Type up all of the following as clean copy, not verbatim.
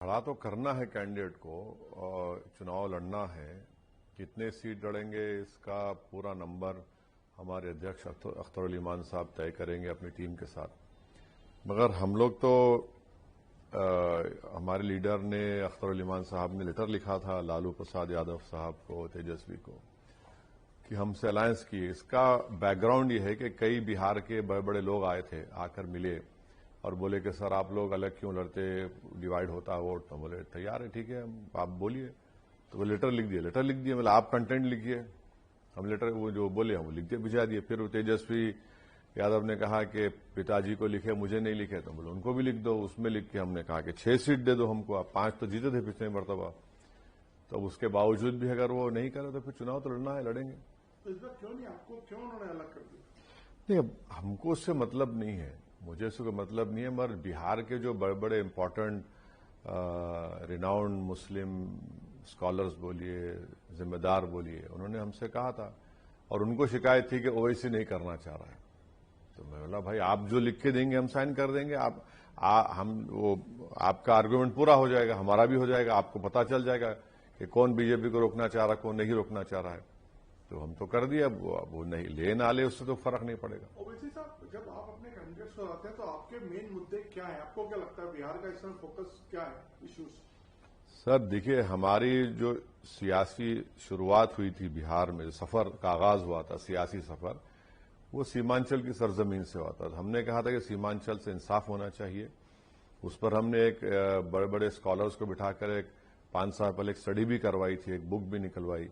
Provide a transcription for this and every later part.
کھڑا تو کرنا ہے کینڈیڈیٹ کو، چناؤ لڑنا ہے. کتنے سیٹ لڑیں گے اس کا پورا نمبر ہمارے ادھیکش اختر علی مان صاحب طے کریں گے اپنی ٹیم کے ساتھ. مگر ہم لوگ تو ہمارے لیڈر نے اختر علی مان صاحب نے لیٹر لکھا تھا لالو پرساد یادو صاحب کو، تیجسوی کو، کہ ہم سے الائنس کی. اس کا بیک گراؤنڈ یہ ہے کہ کئی بہار کے بڑے بڑے لوگ آئے تھے، آ کر ملے اور بولے کہ سر آپ لوگ الگ کیوں لڑتے، ڈیوائیڈ ہوتا ہے ووٹ. تو بولے تیار ہے، ٹھیک ہے آپ بولیے. تو وہ لیٹر لکھ دیے مطلب آپ کنٹینٹ لکھیے. ہم لیٹر وہ جو بولے ہم وہ لکھ دیے، بھجا دیے. پھر تیجسوی یادو نے کہا کہ پتا جی کو لکھے، مجھے نہیں لکھے. تو بولے ان کو بھی لکھ دو. اس میں لکھ کے ہم نے کہا کہ 6 سیٹ دے دو ہم کو. آپ 5 تو جیتے تھے پچھلے مرتبہ. تو اس کے باوجود بھی اگر وہ نہیں کرے تو پھر چناؤ تو لڑنا ہے، لڑیں گے. تو اس بار کیوں نہیں، آپ کو کیوں انہوں نے الگ کر دیا؟ نہیں، اب ہم کو اس سے مطلب نہیں ہے، مجھے اس سے کوئی مطلب نہیں ہے. مگر بہار کے جو بڑے بڑے امپورٹنٹ ریناؤنڈ مسلم اسکالرز بولیے، ذمہ دار بولیے، انہوں نے ہم سے کہا تھا اور ان کو شکایت تھی کہ اویسی نہیں کرنا چاہ رہا ہے. تو میں بولا بھائی آپ جو لکھ کے دیں گے ہم سائن کر دیں گے. آپ کا آرگومنٹ پورا ہو جائے گا، ہمارا بھی ہو جائے گا. آپ کو پتا چل جائے گا کہ کون بی جے پی کو روکنا چاہ رہا ہے، کون نہیں روکنا چاہ رہا ہے. تو ہم تو کر دیا. اب وہ نہیں لے نہ لے اس سے تو فرق نہیں پڑے گا. اویسی صاحب، جب آپ اپنے کینڈیڈیٹس کو آتے ہیں تو آپ کے مین مدعے کیا ہیں؟ آپ کو کیا لگتا ہے بہار کا اس میں فوکس کیا ہے، ایشوز؟ سر دیکھیے، ہماری جو سیاسی شروعات ہوئی تھی بہار میں، سفر کا آغاز ہوا تھا، سیاسی سفر، وہ سیمانچل کی سرزمین سے ہوا تھا. ہم نے کہا تھا کہ سیمانچل سے انصاف ہونا چاہیے. اس پر ہم نے ایک بڑے بڑے اسکالرز کو بٹھا کر ایک 5 سال پہلے ایک اسٹڈی بھی کروائی تھی، ایک بک بھی نکلوائی.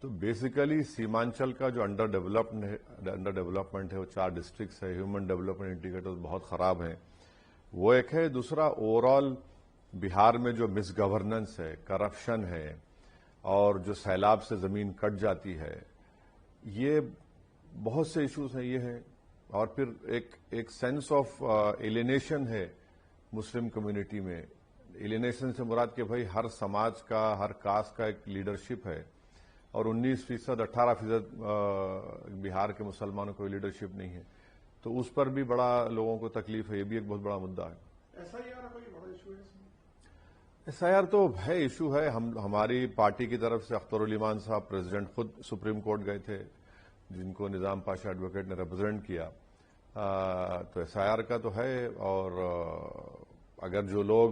تو بیسیکلی سیمانچل کا جو انڈر ڈیولپمنٹ ہے، وہ 4 ڈسٹرکٹس ہے، ہیومن ڈیولپمنٹ انڈیکیٹرز بہت خراب ہیں، وہ ایک ہے. دوسرا اوور آل بہار میں جو مس گورننس ہے، کرپشن ہے، اور جو سیلاب سے زمین کٹ جاتی ہے، یہ بہت سے ایشوز ہیں. یہ ہے. اور پھر ایک سینس آف ایلینیشن ہے مسلم کمیونٹی میں. ایلینیشن سے مراد کہ بھائی ہر سماج کا، ہر کاسٹ کا ایک لیڈرشپ ہے، اور 19%، 18% بہار کے مسلمانوں کو لیڈرشپ نہیں ہے. تو اس پر بھی بڑا لوگوں کو تکلیف ہے. یہ بھی ایک بہت بڑا مدعا ہے. ایسا ہی یار کوئی بڑا ایشو ہے اس میں؟ ایس آئی آر تو ہے، ایشو ہے. ہماری پارٹی کی طرف سے اختر علی مان صاحب پریزیڈنٹ خود سپریم کورٹ گئے تھے، جن کو نظام پاشا ایڈوکیٹ نے ریپرزینٹ کیا. تو ایس آئی آر کا تو ہے. اور اگر جو لوگ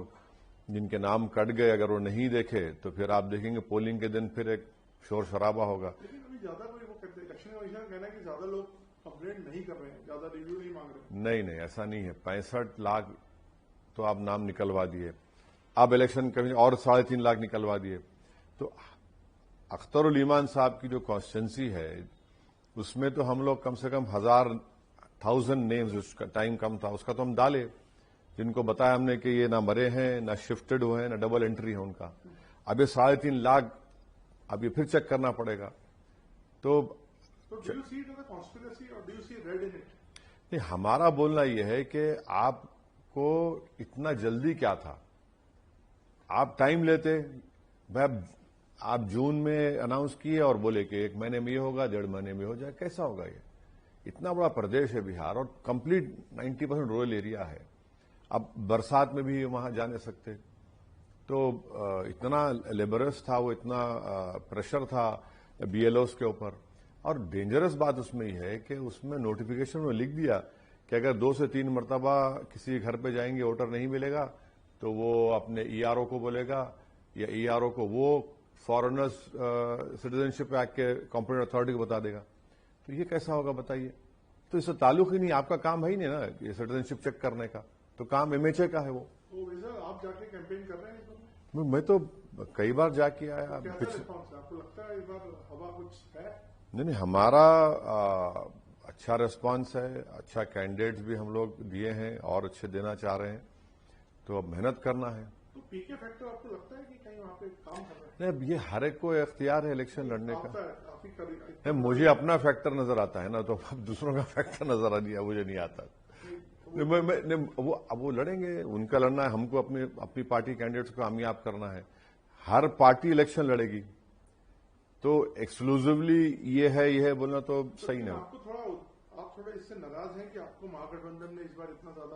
جن کے نام کٹ گئے اگر وہ نہیں دیکھے تو پھر آپ دیکھیں گے پولنگ کے دن پھر ایک شور شرابہ ہوگا. لیکن ابھی زیادہ کوئی وہ کہتے ہیں، الیکشن کمیشن کا کہنا ہے کہ زیادہ لوگ کمپلینٹ نہیں کر رہے ہیں، زیادہ ریویو نہیں مانگ رہے. نہیں، ایسا نہیں ہے. 65 لاکھ تو آپ نام نکلوا دیے، اب الیکشن کمیشن اور 3.5 لاکھ نکلوا دیے. تو اختر علی مان صاحب کی جو کانسٹیٹنسی ہے اس میں تو ہم لوگ کم سے کم 1000 نیمز، اس کا ٹائم کم تھا، اس کا تو ہم ڈالے، جن کو بتایا ہم نے کہ یہ نہ مرے ہیں، نہ شفٹڈ ہوئے ہیں، نہ ڈبل انٹری ہے ان کا. اب یہ 3.5 لاکھ اب یہ پھر چیک کرنا پڑے گا. تو do you see it as a conspiracy اور do you see read in it? نہیں، ہمارا بولنا یہ ہے کہ آپ کو اتنا جلدی کیا تھا؟ آپ ٹائم لیتے. آپ جون میں اناؤنس کیے اور بولے کہ 1 مہینے میں یہ ہوگا، 1.5 مہینے میں ہو جائے. کیسا ہوگا یہ؟ اتنا بڑا پردیش ہے بہار، اور کمپلیٹ 90% رورل ایریا ہے. اب برسات میں بھی وہاں جا نہیں سکتے. تو اتنا لیبرس تھا وہ، اتنا پریشر تھا بی ایل اوز کے اوپر. اور ڈینجرس بات اس میں یہ ہے کہ اس میں نوٹیفیکیشن میں لکھ دیا کہ اگر 2 سے 3 مرتبہ کسی گھر پہ جائیں گے، ووٹر نہیں ملے گا تو وہ اپنے ای آر او کو بولے گا، یا ای آر او کو وہ فارنرز سٹیزن شپ ایکٹ کے کمپیٹنٹ اتھارٹی کو بتا دے گا. تو یہ کیسا ہوگا بتائیے؟ تو اس سے تعلق ہی نہیں، آپ کا کام ہے ہی نہیں نا یہ سٹیزن شپ چیک کرنے کا، تو کام ایم ایچ اے کا ہے. وہ آپ جا کے کیمپین کر رہے ہیں؟ میں تو کئی بار جا کے آیا. کیسا رسپانس ہے؟ آپ کو لگتا ہے اس بار ہوا کچھ ہے؟ نہیں، ہمارا اچھا ریسپانس ہے. اچھا کینڈیڈیٹس بھی ہم لوگ دیے ہیں اور اچھے دینا چاہ رہے ہیں. تو اب محنت کرنا ہے. تو پی کے فیکٹر آپ کو لگتا ہے کہ کہیں وہاں پہ کام کر رہے ہیں؟ نہیں، اب یہ ہر ایک کو اختیار ہے الیکشن لڑنے کا. آپ ہی کبھی نہیں، مجھے اپنا فیکٹر نظر آتا ہے نا، تو اب دوسروں کا فیکٹر نظر آ دیا، مجھے نہیں آتا. اب وہ لڑیں گے، ان کا لڑنا ہے. ہم کو اپنی پارٹی کینڈیڈیٹس کو کامیاب کرنا ہے. ہر پارٹی الیکشن لڑے گی، تو ایکسکلوزیولی یہ ہے بولنا تو صحیح نہیں. آپ تھوڑا اس سے ناراض ہیں کہ آپ کو مہا گٹھ بندھن نے اس بار اتنا زیادہ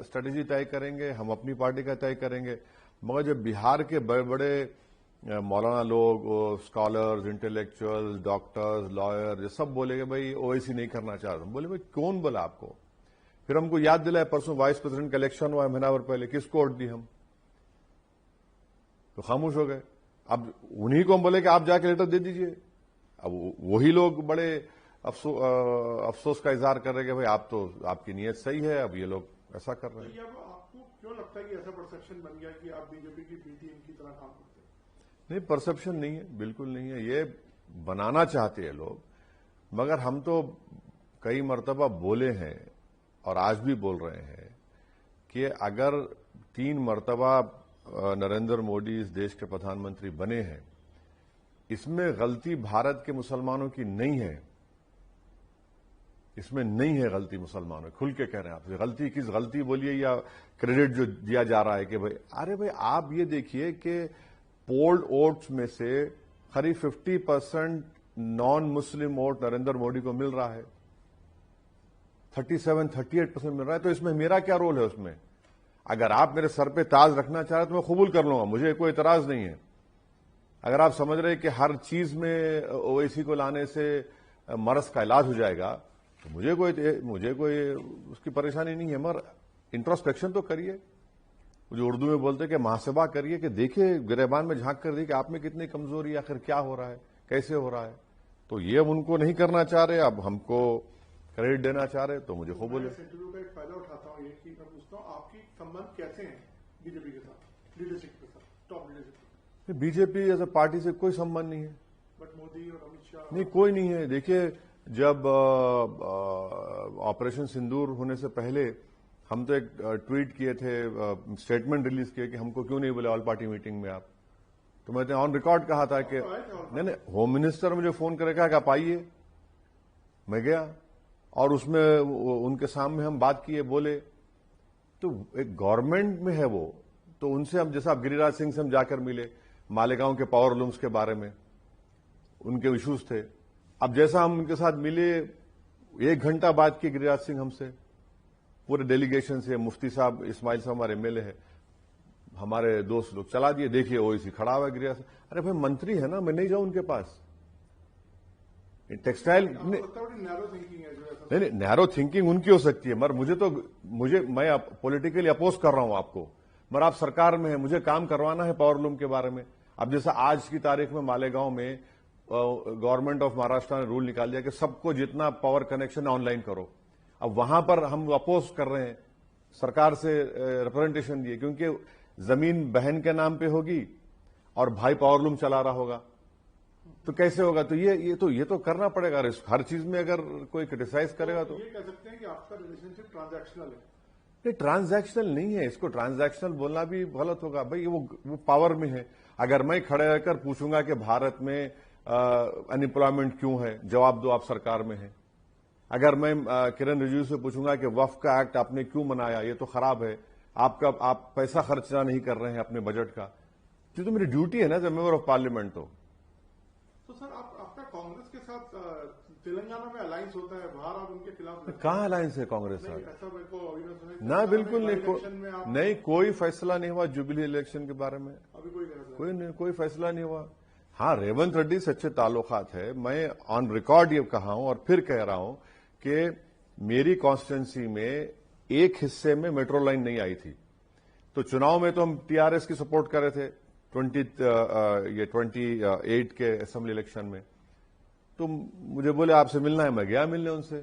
اسٹریٹجی طے کریں گے، ہم اپنی پارٹی کا طے کریں گے. مگر جب بہار کے بڑے بڑے مولانا لوگ، اسکالرز، انٹلیکچوئل، ڈاکٹرز، لائر، یہ سب بولے کہ بھائی اویسی نہیں کرنا چاہتے. بولے بھائی کون بولا آپ کو؟ پھر ہم کو یاد دلائے پرسوں وائس پریزیڈنٹ کا الیکشن ہوا مہینہ بھر پہلے، کس کو ووٹ دی ہم؟ تو خاموش ہو گئے. اب انہی کو ہم بولے کہ آپ جا کے لیٹر دے دیجئے. اب وہی لوگ بڑے افسوس کا اظہار کر رہے کہ بھائی آپ کی نیت صحیح ہے، اب یہ لوگ ایسا کر رہے ہیں. اب آپ کو کیوں لگتا ہے کہ ایسا پرسپشن بن گیا کہ آپ بی جے پی کی بی ٹیم کی طرح کام کرتے ہیں؟ نہیں، پرسپشن نہیں ہے، بالکل نہیں ہے. یہ بنانا چاہتے ہیں لوگ. مگر ہم تو کئی مرتبہ بولے ہیں اور آج بھی بول رہے ہیں کہ اگر 3 مرتبہ نریندر مودی اس دیش کے پردھان منتری بنے ہیں، اس میں غلطی بھارت کے مسلمانوں کی نہیں ہے. اس میں نہیں ہے غلطی مسلمانوں، کھل کے کہہ رہے ہیں آپ سے. غلطی کس غلطی بولیے یا کریڈٹ جو دیا جا رہا ہے کہ بھائی، ارے بھائی آپ یہ دیکھیے کہ پولڈ ووٹس میں سے قریب 50% نان مسلم ووٹ نریندر مودی کو مل رہا ہے. 37-38% مل رہا ہے. تو اس میں میرا کیا رول ہے؟ اس میں اگر آپ میرے سر پہ تاج رکھنا چاہ رہے تو میں قبول کر لوں گا، مجھے کوئی اعتراض نہیں ہے. اگر آپ سمجھ رہے کہ ہر چیز میں اویسی کو لانے سے مرض کا علاج ہو جائے گا تو مجھے کوئی اس کی پریشانی نہیں ہے. مگر انٹروسپیکشن تو کریے، جو اردو میں بولتے کہ محاسبہ کریے، کہ دیکھیں گریبان میں جھانک کر دیکھیں کہ آپ میں کتنی کمزوری ہے، آخر کیا ہو رہا ہے، کیسے ہو رہا ہے. تو یہ اب ان کو نہیں کرنا چاہ رہے، اب ہم کو کریڈٹ دینا چاہ رہے، تو مجھے خوب بولے. میں اس انٹرویو کا ایک فائدہ اٹھاتا ہوں، یہ کہ میں پوچھتا ہوں آپ کی سمبند کیسے ہیں بی جے پی کے ساتھ، لیڈرشپ کے ساتھ، top leadership? B J P as a party سے کوئی سمبند نہیں ہے. بٹ مودی اور امت شاہ نہیں، کوئی نہیں ہے. دیکھیے، جب آپریشن سندور ہونے سے پہلے ہم تو ایک ٹویٹ کیے تھے، اسٹیٹمنٹ ریلیز کیے کہ ہم کو کیوں نہیں بولے آل پارٹی میٹنگ میں آپ. تو میں نے آن ریکارڈ کہا تھا کہ نہیں، ہوم منسٹر مجھے فون کرے گا کہ آپ آئیے. میں گیا اور اس میں ان کے سامنے ہم بات کیے، بولے. تو ایک گورنمنٹ میں ہے وہ، تو ان سے ہم جیسا گری راج سنگھ سے ہم جا کر ملے، مالیگاؤں کے پاور لومز کے بارے میں ان کے ایشوز تھے. اب جیسا ہم ان کے ساتھ ملے، 1 گھنٹہ بات کی گری راج سنگھ ہم سے، پورے ڈیلیگیشن سے. مفتی صاحب اسماعیل صاحب ہمارے ایم ایل اے ہے، ہمارے دوست لوگ چلا دیے. دیکھیے اویسی کھڑا ہوا ہے گری راج سنگھ. ارے بھائی منتری ہے نا، میں نہیں جاؤں ان کے پاس. ٹیکسٹائل نہیں، نیرو تھنکنگ ان کی ہو سکتی ہے، مگر میں پولیٹیکلی اپوز کر رہا ہوں آپ کو. مگر آپ سرکار میں ہیں، مجھے کام کروانا ہے پاور لوم کے بارے میں. اب جیسا آج کی تاریخ میں مالیگاؤں میں گورنمنٹ آف مہاراشٹر نے رول نکال دیا کہ سب کو جتنا پاور کنیکشن آن لائن کرو. اب وہاں پر ہم اپوز کر رہے ہیں، سرکار سے ریپرزنٹیشن دیے، کیونکہ زمین بہن کے نام پہ ہوگی اور بھائی پاور لوم چلا رہا ہوگا، تو کیسے ہوگا؟ تو یہ تو کرنا پڑے گا. ہر چیز میں اگر کوئی کرٹیسائز کرے گا تو یہ کہہ سکتے ہیں کہ آپ کا ریلیشن شپ ٹرانزیکشنل ہے. نہیں، ٹرانزیکشنل نہیں ہے. اس کو ٹرانزیکشنل بولنا بھی غلط ہوگا. بھائی وہ پاور میں ہے. اگر میں کھڑے رہ کر پوچھوں گا کہ بھارت میں ان امپلائمنٹ کیوں ہے، جواب دو آپ سرکار میں ہے. اگر میں کرن رجیجو سے پوچھوں گا کہ وقف کا ایکٹ آپ نے کیوں منایا، یہ تو خراب ہے، آپ پیسہ خرچہ نہیں کر رہے ہیں اپنے بجٹ کا، یہ تو میری ڈیوٹی ہے نا as a member of parliament. تو سر آپ کا کانگریس کے ساتھ تلنگانہ میں الائنس ہوتا ہے، باہر آپ ان کے خلاف کہاں الائنس ہے کانگریس نہیں، ساتھ؟ ایسا میرے کو ابھی نہ سنا. نہ، بالکل الیکشن میں آپ نہیں. کوئی فیصلہ نہیں ہوا جوبلی الیکشن کے بارے میں. ابھی کوئی غرض کوئی فیصلہ نہیں ہوا. ہاں، ریونت ریڈی سے اچھے تعلقات ہے. میں آن ریکارڈ یہ کہا ہوں اور پھر کہہ رہا ہوں کہ میری کانسٹیٹوئنسی میں ایک حصے میں میٹرو لائن نہیں آئی تھی، تو چناؤ میں تو ہم ٹی آر ایس کی سپورٹ کر رہے تھے 28 کے اسمبلی الیکشن میں. تو مجھے بولے آپ سے ملنا ہے، میں گیا ملنے ان سے،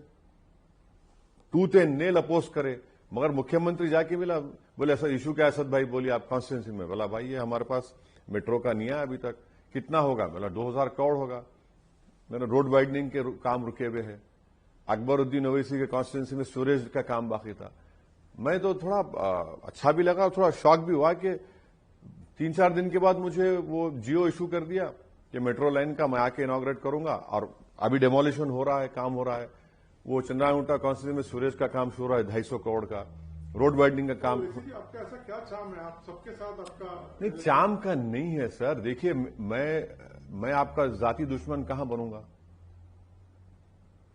ٹوتھ اینڈ نیل اپوز کرے. مگر مکھیہ منتری جا کے ملا، بولے ایسا ایشو کیا اسد بھائی، بولیے آپ کانسٹیٹوئنسی میں. بولا بھائی یہ ہمارے پاس میٹرو کا نہیں ہے ابھی تک. کتنا ہوگا؟ بولا 2000 کروڑ ہوگا. میں نے روڈ وائڈنگ کے کام رکے ہوئے ہیں. اکبر الدین اویسی کے کانسٹیٹوئنسی میں سوریج کا کام باقی تھا. میں تو تھوڑا اچھا بھی لگا، تھوڑا شاک بھی ہوا کہ 3-4 دن کے بعد مجھے وہ جیو ایشو کر دیا کہ میٹرو لائن کا میں آ کے انوگریٹ کروں گا، اور ابھی ڈیمولیشن ہو رہا ہے، کام ہو رہا ہے. وہ چندراگونٹا کانسٹیٹوئنسی میں سوریج کا کام شروع ہے 250 کروڑ کا، روڈ وائڈنگ کا کام. آپ کا ایسا کیا چام ہے، آپ سب کے ساتھ آپ کا؟ نہیں، چام کا نہیں ہے سر. دیکھیے، میں آپ کا ذاتی دشمن کہاں بنوں گا؟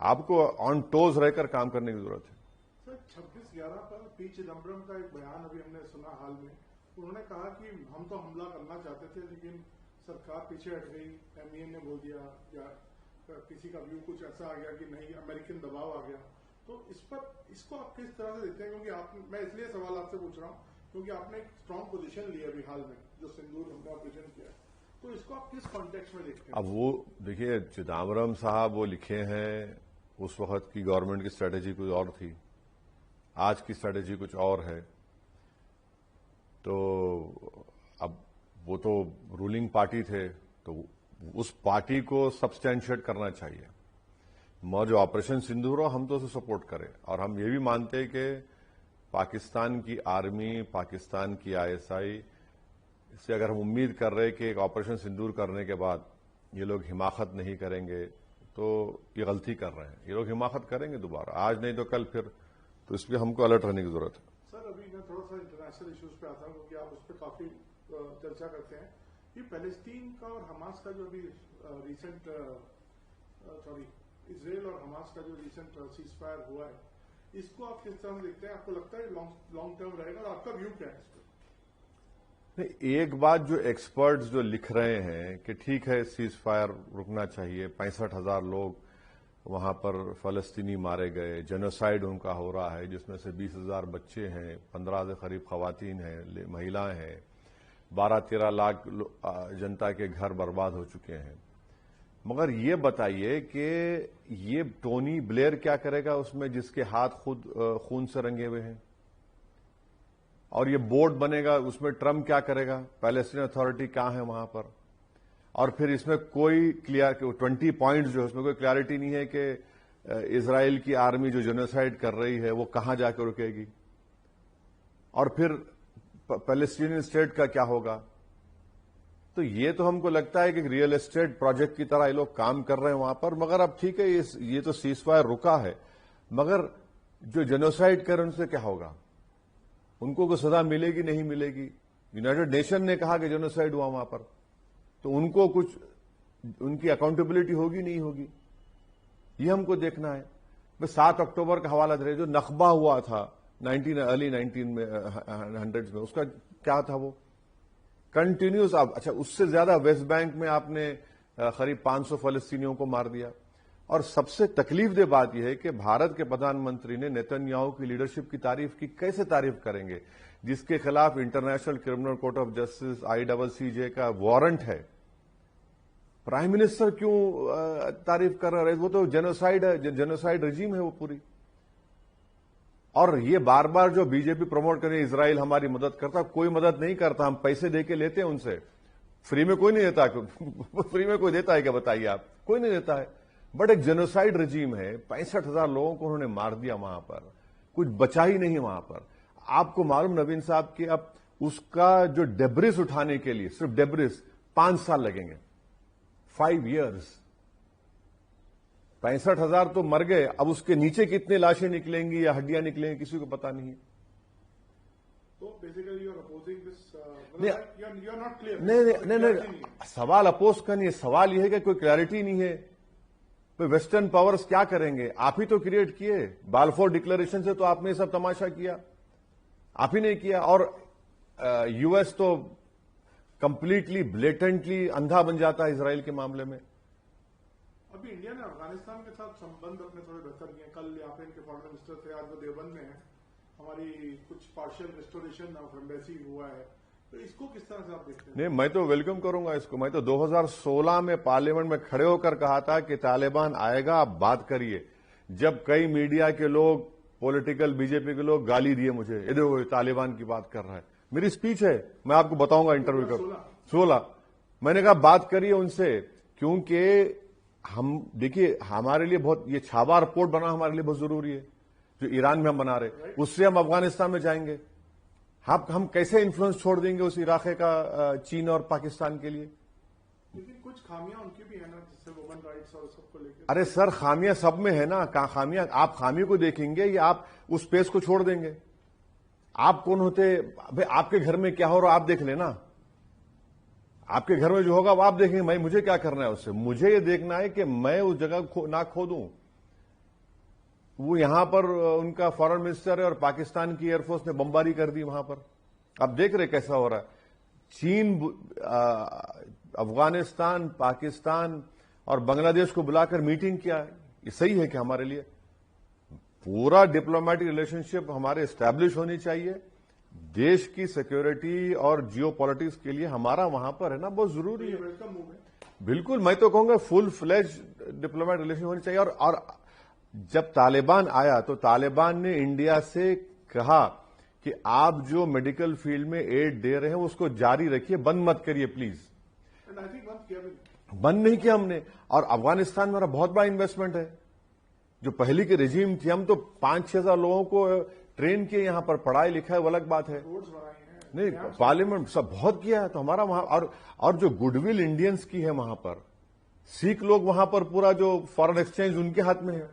آپ کو آن ٹوز رہ کر کام کرنے کی ضرورت ہے. سر 26/11 پر پی چدمبرم کا ایک بیان ابھی ہم نے سنا حال میں. انہوں نے کہا کہ ہم تو حملہ کرنا چاہتے تھے لیکن سرکار پیچھے ہٹ گئی, MAN نے بول دیا, یا کسی کا ویو کچھ ایسا آ گیا کہ نہیں, امریکن دباؤ آ گیا. تو اس کو آپ کس طرح سے دیکھتے ہیں؟ کیونکہ میں اس لیے سوال آپ سے پوچھ رہا ہوں کیونکہ آپ نے ایک اسٹرانگ پوزیشن لی ہے ابھی حال میں جو سندور ہم نے آپریشن کیا ہے, تو اس کو آپ کس کانٹیکسٹ میں دیکھتے ہیں؟ اب وہ دیکھیے, چدمبرم صاحب وہ لکھے ہیں, اس وقت کی گورنمنٹ کی اسٹریٹجی کچھ اور تھی, آج کی اسٹریٹجی کچھ اور ہے. تو اب وہ تو رولنگ پارٹی تھے, تو اس پارٹی کو سبسٹینشیٹ کرنا چاہیے. جو آپریشن سندور ہو ہم تو اسے سپورٹ کریں, اور ہم یہ بھی مانتے ہیں کہ پاکستان کی آرمی, پاکستان کی ISI سے اگر ہم امید کر رہے کہ ایک آپریشن سندور کرنے کے بعد یہ لوگ حماقت نہیں کریں گے تو یہ غلطی کر رہے ہیں. یہ لوگ حماقت کریں گے دوبارہ, آج نہیں تو کل پھر, تو اس پہ ہم کو الرٹ رہنے کی ضرورت ہے. سر ابھی میں تھوڑا سا انٹرنیشنل ایشوز پہ آتا ہوں کیونکہ آپ اس پہ کافی چرچا کرتے ہیں. یہ پیلسٹین کا اور حماس کا جو ابھی ریسنٹ اسرائیل اور حماس کا جو ریسنٹ سیز فائر ہوا ہے, اس کو آپ کس طرح دیکھتے ہیں؟ آپ کو لگتا ہے لانگ ٹرم رہے گا, اور آپ کا ویو کیا ہے اس پہ؟ ایک بات جو ایکسپرٹس جو لکھ رہے ہیں کہ ٹھیک ہے سیز فائر رکنا چاہیے, 65,000 لوگ وہاں پر فلسطینی مارے گئے, جینوسائیڈ ان کا ہو رہا ہے جس میں سے 20,000 بچے ہیں, 15 سے قریب خواتین ہیں, مہیلائیں ہیں, 12-13 لاکھ جنتا کے گھر برباد ہو چکے ہیں. مگر یہ بتائیے کہ یہ ٹونی بلیئر کیا کرے گا اس میں, جس کے ہاتھ خود خون سے رنگے ہوئے ہیں, اور یہ بورڈ بنے گا اس میں ٹرمپ کیا کرے گا, پیلسٹین اتھارٹی کہاں ہے وہاں پر, اور پھر اس میں کوئی 20 پوائنٹس جو اس میں کوئی کلیئرٹی نہیں ہے کہ اسرائیل کی آرمی جو جینوسائیڈ کر رہی ہے وہ کہاں جا کے رکے گی, اور پھر پیلسٹینین اسٹیٹ کا کیا ہوگا. تو یہ تو ہم کو لگتا ہے کہ ریئل اسٹیٹ پروجیکٹ کی طرح یہ لوگ کام کر رہے ہیں وہاں پر. مگر اب ٹھیک ہے یہ تو سیز فائر رکا ہے, مگر جو جینوسائیڈ کر ان سے کیا ہوگا, ان کو کوئی سزا ملے گی نہیں ملے گی؟ یونائٹڈ نیشن نے کہا کہ جینوسائیڈ ہوا وہاں پر, تو ان کو کچھ ان کی اکاؤنٹیبلٹی ہوگی نہیں ہوگی, یہ ہم کو دیکھنا ہے. 7 اکتوبر کا حوالہ دے, جو نقبہ ہوا تھا ارلی 1900 میں, اس کا کیا تھا وہ کنٹینیوس. اچھا اس سے زیادہ ویسٹ بینک میں آپ نے قریب 500 فلسطینیوں کو مار دیا. اور سب سے تکلیف دہ بات یہ ہے کہ بھارت کے پردھان منتری نے نیتن یاہو کی لیڈرشپ کی تعریف کی. کیسے تعریف کریں گے جس کے خلاف international criminal court of justice ICCJ کا وارنٹ ہے؟ پرائم منسٹر کیوں تعریف کر رہے ہیں؟ وہ تو جینوسائیڈ ہے, جینوسائیڈ رجیم ہے وہ پوری. اور یہ بار بار جو BJP پروموٹ کرے اسرائیل ہماری مدد کرتا, کوئی مدد نہیں کرتا, ہم پیسے دے کے لیتے ہیں ان سے, فری میں کوئی نہیں دیتا. فری میں کوئی دیتا ہے کیا بتائیے آپ؟ کوئی نہیں دیتا ہے. بٹ ایک جینوسائیڈ رجیم ہے, 65,000 لوگوں کو انہوں نے مار دیا وہاں پر, کچھ بچا ہی نہیں وہاں پر. آپ کو معلوم نوین صاحب کہ اب اس کا جو ڈیبرس اٹھانے کے لیے صرف ڈیبرس 5 سال لگیں گے, 5 years. 65,000 تو مر گئے, اب اس کے نیچے کتنے لاشیں نکلیں گی یا ہڈیاں نکلیں گی کسی کو پتا نہیں. تو basically you are opposing this, you are not clear. نہیں, سوال اپوز کا نہیں ہے, سوال یہ ہے کہ کوئی کلیئرٹی نہیں ہے. ویسٹرن پاورز کیا کریں گے؟ آپ ہی تو کریٹ کیے. بالفور ڈکلیریشن سے تو آپ نے یہ سب تماشا کیا, آپ ہی نے کیا. اور US تو کمپلیٹلی بلیٹنٹلی اندھا بن جاتا ہے اسرائیل کے معاملے میں. ابھی انڈیا نے افغانستان کے ساتھ سمبند اپنے تھوڑے بہتر کیے. کل یہاں پہ ان کے فارن منسٹر تھے, آج وہ دیوبند میں ہیں. ہماری کچھ پارشل ریسٹوریشن آف ایمبیسی ہوا ہے, تو اس کو کس طرح سے آپ دیکھتے ہیں؟ نہیں, میں تو ویلکم کروں گا اس کو. میں تو 2016 میں پارلیمنٹ میں کھڑے ہو کر کہا تھا کہ طالبان آئے گا, آپ بات کریے. جب کئی میڈیا کے لوگ, پولیٹیکل BJP کے لوگ گالی دیے مجھے, یہ دیکھو طالبان کی بات کر رہا ہے. میری اسپیچ ہے, میں آپ کو بتاؤں گا انٹرویو کر 16. میں نے کہا بات کریے ان سے, کیونکہ ہم دیکھیے ہمارے لیے بہت, یہ چھابا رپورٹ بنا ہمارے لیے بہت ضروری ہے جو ایران میں ہم بنا رہے, اس سے ہم افغانستان میں جائیں گے. ہم کیسے انفلوئنس چھوڑ دیں گے اس علاقے کا چین اور پاکستان کے لیے؟ لیکن کچھ خامیاں ان کی بھی ہیں نا, جس سے وومن رائٹس اور سب کو لے کے. ارے سر, خامیاں سب میں ہے نا. کہاں خامیاں؟ آپ خامی کو دیکھیں گے یا آپ اس پیس کو چھوڑ دیں گے؟ آپ کون ہوتے؟ آپ کے گھر میں کیا ہو رہا آپ دیکھ لیں نا. آپ کے گھر میں جو ہوگا وہ آپ دیکھیں گے. مجھے کیا کرنا ہے اس سے؟ مجھے یہ دیکھنا ہے کہ میں اس جگہ نہ کھودوں. وہ یہاں پر ان کا فارن منسٹر ہے اور پاکستان کی ایئر فورس نے بمباری کر دی وہاں پر. اب دیکھ رہے کیسا ہو رہا ہے. چین افغانستان، پاکستان اور بنگلہ دیش کو بلا کر میٹنگ کیا. یہ صحیح ہے کہ ہمارے لیے پورا ڈپلومیٹک ریلیشن شپ ہمارے اسٹیبلش ہونی چاہیے. دیش کی سیکورٹی اور جیو پالیٹکس کے لیے ہمارا وہاں پر رہنا بہت ضروری ہے. بالکل، میں تو کہوں گا فل فلیج ڈپلومیٹک ریلیشن ہونی چاہیے. اور جب طالبان آیا تو طالبان نے انڈیا سے کہا کہ آپ جو میڈیکل فیلڈ میں ایڈ دے رہے ہیں اس کو جاری رکھیے، بند مت کریے پلیز. بند نہیں کیا ہم نے. اور افغانستان میں ہمارا بہت بڑا انویسٹمنٹ ہے. جو پہلی کی رجیم تھی ہم تو 5-6 ہزار لوگوں کو ٹرین کیے یہاں پر، پڑھائی لکھائی وہ الگ بات ہے. نہیں، پارلیمنٹ سب بہت کیا ہے. تو ہمارا وہاں اور جو گڈ ول انڈینز کی ہے وہاں پر، سکھ لوگ وہاں پر پورا جو فارن ایکسچینج ان کے ہاتھ میں ہے.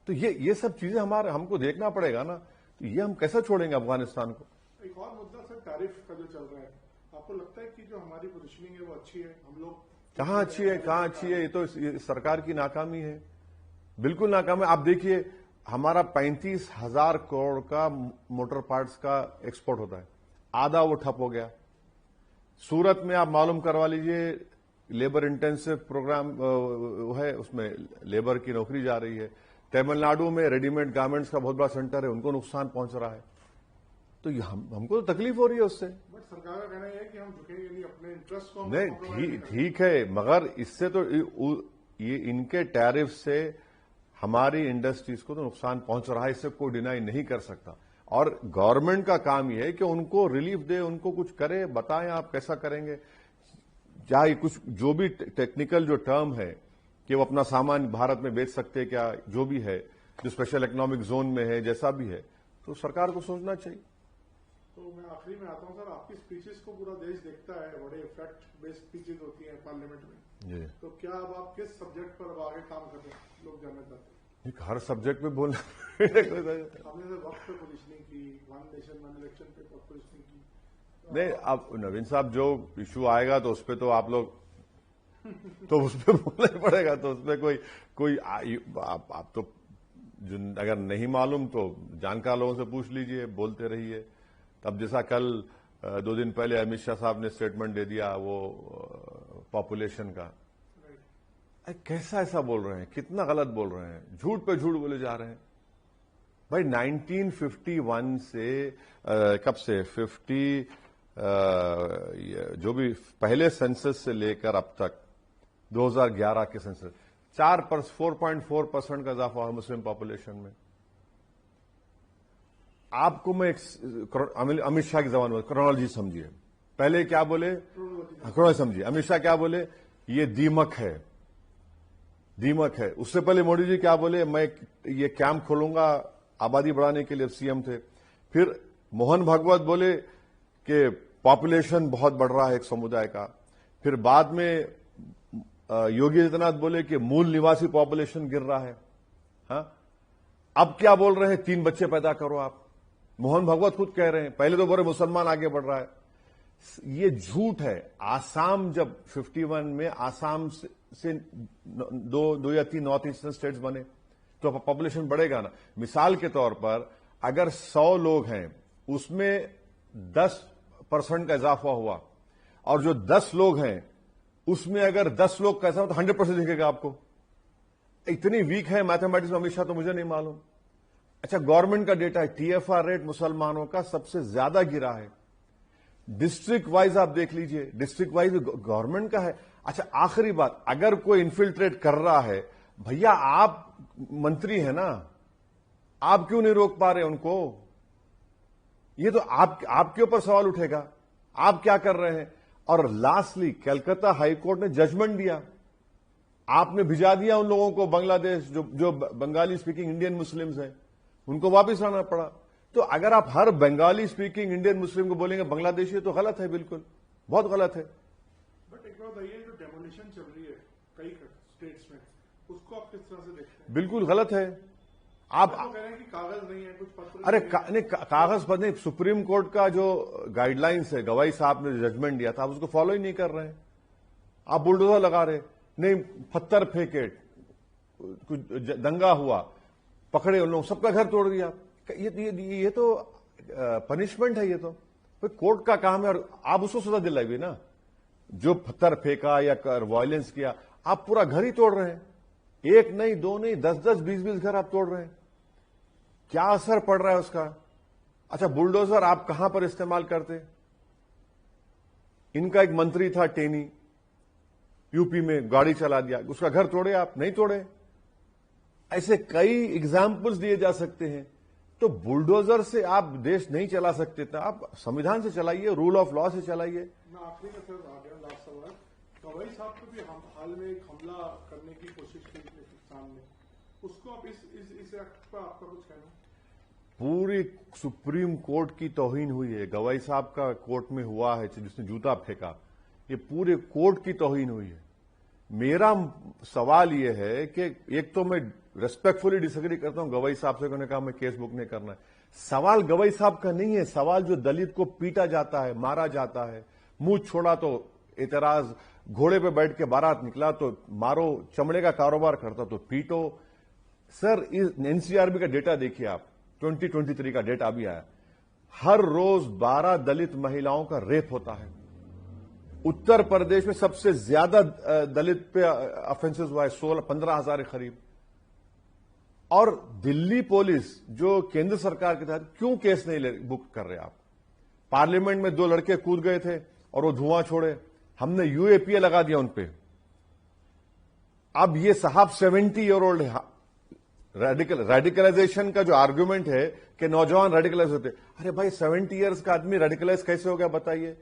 تو یہ سب چیزیں ہم کو دیکھنا پڑے گا نا. تو یہ ہم کیسا چھوڑیں گے افغانستان کو. ایک اور مدعا سر ٹیرف کا جو چل رہا ہے، آپ کو لگتا ہے کہ جو ہماری پوزیشننگ ہے وہ اچھی ہے؟ ہم لوگ کہاں اچھی ہے؟ یہ تو سرکار کی ناکامی ہے، بالکل ناکام ہے. آپ دیکھیے ہمارا 35,000 کروڑ کا موٹر پارٹس کا ایکسپورٹ ہوتا ہے، آدھا وہ ٹھپ ہو گیا. سورت میں آپ معلوم کروا لیجئے، لیبر انٹینسو پروگرام ہے، اس میں لیبر کی نوکری جا رہی ہے. تمل ناڈو میں ریڈی میڈ گارمنٹس کا بہت بڑا سینٹر ہے، ان کو نقصان پہنچ رہا ہے. تو ہم کو تو تکلیف ہو رہی ہے اس سے. بٹ سرکار کا کہنا ہے کہ ہم جھکیں گے نہیں، اپنے انٹرسٹ کو نہیں، ٹھیک ہے، مگر اس سے تو یہ ان کے ٹیرف سے ہماری انڈسٹریز کو تو نقصان پہنچ رہا ہے، اس سے کوئی ڈینائی نہیں کر سکتا. اور گورنمنٹ کا کام یہ ہے کہ ان کو ریلیف دے، ان کو کچھ کرے، بتائیں آپ کیسا کریں گے. چاہے کچھ جو بھی ٹیکنیکل جو ٹرم ہے کہ وہ اپنا سامان بھارت میں بیچ سکتے، کیا جو بھی ہے، جو اسپیشل اکنامک زون میں ہے، جیسا بھی ہے، تو سرکار کو سوچنا چاہیے. تو میں آخری میں آتا ہوں سر، آپ کی اسپیچز کو پورا دیش دیکھتا ہے، بڑے فیکٹ بیسڈ اسپیچز ہوتی ہیں پارلیمنٹ میں. تو کیا اب آپ کس سبجیکٹ پر اب آگے کام کر رہے ہیں؟ لوگ جاننا چاہتے ہیں. ہر سبجیکٹ پہ بولنا. ہم نے وقت پہ پوزیشننگ کی، ون نیشن ون الیکشن پہ پوزیشننگ کی. نہیں، اب نوین صاحب جو ایشو آئے گا تو اس پہ تو آپ لوگ تو اس پہ بولنا ہی پڑے گا. تو اس پہ کوئی آپ تو اگر نہیں معلوم تو جانکار لوگوں سے پوچھ لیجئے، بولتے رہیے. اب جیسا کل 2 دن پہلے امت شاہ صاحب نے اسٹیٹمنٹ دے دیا وہ پاپولیشن کا، کیسا ایسا بول رہے ہیں، کتنا غلط بول رہے ہیں، جھوٹ پہ جھوٹ بولے جا رہے ہیں. بھائی 1951 سے کب سے 50 جو بھی پہلے سینسس سے لے کر اب تک 2011 کے سینسس 4.4% کا اضافہ ہوا مسلم پاپولیشن میں. آپ کو میں امت شاہ کی زبان میں کرونالوجی سمجھیے. پہلے کیا بولے، کرونالوجی سمجھیے. امت شاہ کیا بولے، یہ دیمک ہے. اس سے پہلے مودی جی کیا بولے، میں یہ کیمپ کھولوں گا آبادی بڑھانے کے لیے، سی ایم تھے. پھر موہن بھگوت بولے کہ پاپولیشن بہت بڑھ رہا ہے ایک سمودائے کا. پھر بعد میں یوگی آدتیہ ناتھ بولے کہ مول نواسی پاپولیشن گر رہا ہے. ہاں، اب کیا بول رہے ہیں، 3 بچے پیدا کرو آپ. موہن بھگوت خود کہہ رہے ہیں، پہلے تو بولے مسلمان آگے بڑھ رہا ہے. یہ جھوٹ ہے. آسام جب 51 میں آسام سے 2 یا 3 نارتھ ایسٹرن اسٹیٹس بنے تو پاپولیشن بڑھے گا نا. مثال کے طور پر اگر 100 لوگ ہیں اس میں 10% کا اضافہ ہوا، اور جو 10 لوگ ہیں اس میں اگر 10 لوگ کا ایسا ہو تو 100% دکھے گا آپ کو. اتنی ویک ہے میتھمیٹکس میں ہمیشہ، تو مجھے نہیں معلوم. اچھا، گورنمنٹ کا ڈیٹا ہے، ٹی ایف آر ریٹ مسلمانوں کا سب سے زیادہ گرا ہے. ڈسٹرکٹ وائز آپ دیکھ لیجئے، ڈسٹرکٹ وائز گورنمنٹ کا ہے. اچھا، آخری بات، اگر کوئی انفلٹریٹ کر رہا ہے، بھیا آپ منتری ہیں نا، آپ کیوں نہیں روک پا رہے ان کو؟ یہ تو آپ کے اوپر سوال اٹھے گا، آپ کیا کر رہے ہیں؟ اور لاسٹلی کلکتہ ہائی کورٹ نے ججمنٹ دیا، آپ نے بھجا دیا ان لوگوں کو بنگلہ دیش جو بنگالی اسپیکنگ انڈین مسلمز ہیں، ان کو واپس لانا پڑا. تو اگر آپ ہر بنگالی اسپیکنگ انڈین مسلم کو بولیں گے بنگلہ دیشی، تو غلط ہے، بالکل بہت غلط ہے. بٹ ایک بات یہ جو ڈیمولیشن چل رہی ہے کئی اسٹیٹس میں، اس کو آپ کس طرح سے دیکھتے ہیں؟ بالکل غلط ہے. آپ کہہ رہے ہیں کہ کاغذ نہیں ہے، کچھ پتر ارے نہیں، کاغذ پر نہیں. سپریم کورٹ کا جو گائیڈ لائنس ہے، گوائی صاحب نے ججمنٹ دیا تھا، آپ اس کو فالو ہی نہیں کر رہے ہیں. آپ بلڈوزر لگا رہے، نہیں پتھر پھینکے، کچھ دنگا ہوا. پکڑے ان لوگ سب کا گھر توڑ دیا. یہ تو پنشمنٹ ہے. یہ تو کورٹ کا کام ہے اور آپ اس کو سزا دلائیے نا. جو پتھر پھینکا یا وائلنس کیا, آپ پورا گھر ہی توڑ رہے ہیں. ایک نہیں, دو نہیں, 10-10, 20-20 گھر آپ توڑ رہے ہیں. کیا اثر پڑ رہا ہے اس کا؟ اچھا, بلڈوزر آپ کہاں پر استعمال کرتے؟ ان کا ایک منتری تھا ٹینی, یو پی میں گاڑی چلا دیا, اس کا گھر توڑے آپ؟ نہیں توڑے. ایسے کئی ایگزامپلز دیے جا سکتے ہیں. تو بلڈوزر سے آپ دیش نہیں چلا سکتے تھے, آپ سمویدھان سے چلائیے, رول آف لا سے چلائیے. میں آخری میں پھر آ گیا لاسٹ سوال. گوائی صاحب کو بھی حال میں ایک حملہ کرنے کی کوشش کی پاکستان نے, اس کو آپ اس ایکٹ پر آپ کا کچھ کہنا؟ پوری سپریم کورٹ کی توہین ہوئی ہے. گوائی صاحب کا کورٹ میں ہوا ہے جس نے جوتا پھینکا, یہ پورے کورٹ کی توہین ہوئی ہے. میرا سوال یہ ہے کہ ایک تو میں ریسپیکٹفلی ڈس ایگری کرتا ہوں گوائی صاحب سے, انہوں نے کہا میں کیس بک نہیں کرنا ہے. سوال گوائی صاحب کا نہیں ہے, سوال جو دلت کو پیٹا جاتا ہے, مارا جاتا ہے, منہ چھوڑا تو اعتراض, گھوڑے پہ بیٹھ کے بارات نکلا تو مارو, چمڑے کا کاروبار کرتا تو پیٹو. سر این سی آر بی کا ڈیٹا دیکھیے آپ, 2023 کا ڈیٹا بھی آیا, ہر روز 12 دلت مہیلاؤں کا ریپ ہوتا ہے. اتر پردیش میں سب سے زیادہ دلت پہ افینسز ہوا ہے, 15,000 قریب. اور دلی پولیس جو کیندر سرکار کے تحت کیوں کیس نہیں بک کر رہے آپ؟ پارلیمنٹ میں 2 لڑکے کود گئے تھے اور وہ دھواں چھوڑے, ہم نے یو اے پی اے لگا دیا ان پہ. اب یہ صاحب 70 ایئر اولڈ ہے. ریڈیکلائزیشن کا جو آرگومنٹ ہے کہ نوجوان ریڈیکلائز ہوتے, ارے بھائی 70 ایئرز کا آدمی ریڈیکلائز کیسے ہو گیا بتائیے؟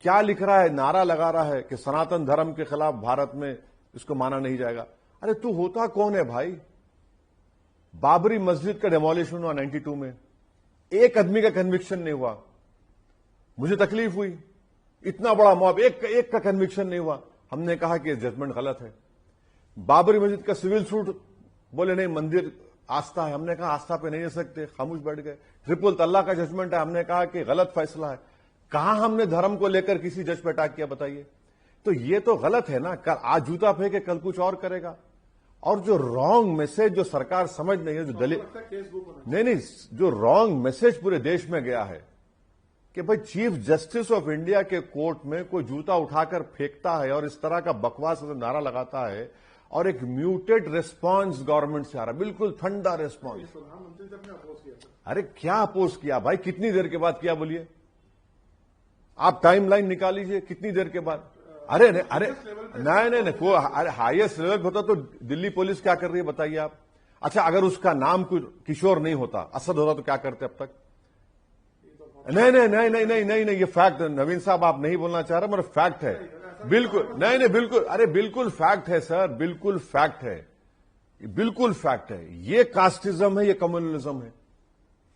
کیا لکھ رہا ہے؟ نعرہ لگا رہا ہے کہ سناتن دھرم کے خلاف بھارت میں اس کو مانا نہیں جائے گا. ارے تو ہوتا کون ہے بھائی؟ بابری مسجد کا ڈیمولیشن ہوا 92 میں, ایک آدمی کا کنوکشن نہیں ہوا. مجھے تکلیف ہوئی, اتنا بڑا موب, ایک کا کنوکشن نہیں ہوا. ہم نے کہا کہ ججمنٹ غلط ہے. بابری مسجد کا سول سوٹ, بولے نہیں مندر آستھا ہے. ہم نے کہا آستھا پہ نہیں رہ سکتے, خاموش بیٹھ گئے. ٹرپل طلاق کا ججمنٹ ہے, ہم نے کہا کہ غلط فیصلہ ہے. کہاں ہم نے دھرم کو لے کر کسی جج پہ اٹیک کیا بتائیے؟ تو یہ تو غلط ہے نا. آج جوتا پھینکے کل کچھ اور کرے گا. اور جو رانگ میسج جو سرکار سمجھ نہیں ہے, جو نہیں, جو رانگ میسج پورے دیش میں گیا ہے کہ بھائی چیف جسٹس آف انڈیا کے کورٹ میں کوئی جوتا اٹھا کر پھینکتا ہے اور اس طرح کا بکواس نعرہ لگاتا ہے, اور ایک میوٹیڈ ریسپانس گورنمنٹ سے آ رہا, بالکل ٹھنڈا ریسپانس. ارے کیا اپوز کیا بھائی؟ کتنی دیر کے بعد کیا بولیے؟ آپ ٹائم لائن نکال لیجیے, کتنی دیر کے بعد. ارے نہیں, ہائیسٹ لیول پہ ہوتا تو دلی پولیس کیا کر رہی ہے بتائیے آپ؟ اچھا, اگر اس کا نام کشور نہیں ہوتا, اسد ہوتا تو کیا کرتے اب تک؟ نہیں, یہ فیکٹ. نوین صاحب آپ نہیں بولنا چاہ رہے مگر فیکٹ ہے. بالکل نہیں, بالکل, ارے بالکل فیکٹ ہے سر, بالکل فیکٹ ہے, بالکل فیکٹ ہے. یہ کاسٹزم ہے, یہ کمیونلزم ہے.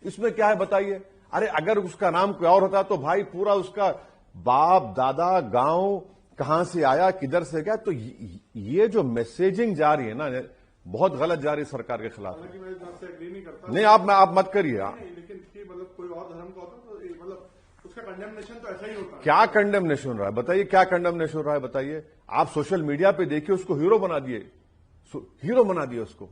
اس میں کیا ہے بتائیے؟ ارے اگر اس کا نام کوئی اور ہوتا تو بھائی پورا اس کا باپ دادا گاؤں کہاں سے آیا, کدھر سے گیا. تو یہ جو میسیجنگ جا رہی ہے نا, بہت غلط جا رہی ہے سرکار کے خلاف. نہیں, آپ مت کریے. کوئی اور دھرم کا ہوتا تو مطلب اس کا کنڈیمنیشن تو ایسا ہی ہوتا ہے. کیا کنڈیمنیشن رہا ہے بتائیے؟ کیا کنڈیمنیشن رہا ہے بتائیے؟ آپ سوشل میڈیا پہ دیکھیے, اس کو ہیرو بنا دیے, اس کو.